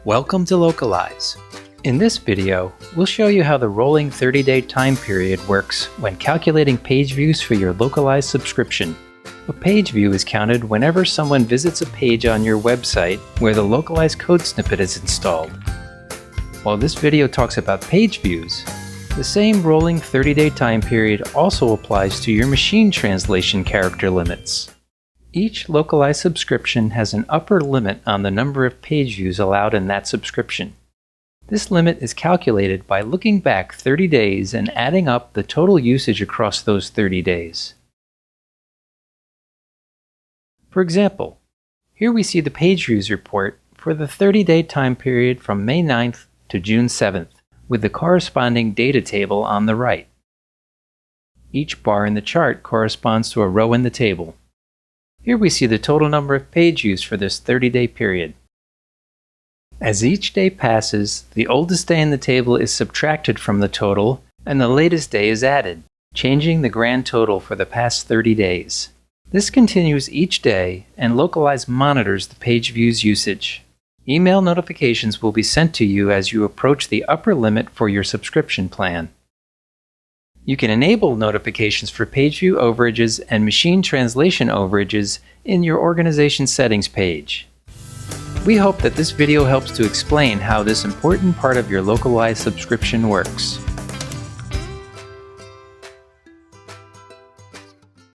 Welcome to Localize. In this video, we'll show you how the rolling 30-day time period works when calculating page views for your Localize subscription. A page view is counted whenever someone visits a page on your website where the Localize code snippet is installed. While this video talks about page views, the same rolling 30-day time period also applies to your machine translation character limits. Each Localize subscription has an upper limit on the number of page views allowed in that subscription. This limit is calculated by looking back 30 days and adding up the total usage across those 30 days. For example, here we see the page views report for the 30-day time period from May 9th to June 7th, with the corresponding data table on the right. Each bar in the chart corresponds to a row in the table. Here we see the total number of page views for this 30-day period. As each day passes, the oldest day in the table is subtracted from the total and the latest day is added, changing the grand total for the past 30 days. This continues each day and Localize monitors the page views usage. Email notifications will be sent to you as you approach the upper limit for your subscription plan. You can enable notifications for page view overages and machine translation overages in your organization settings page. We hope that this video helps to explain how this important part of your Localize subscription works.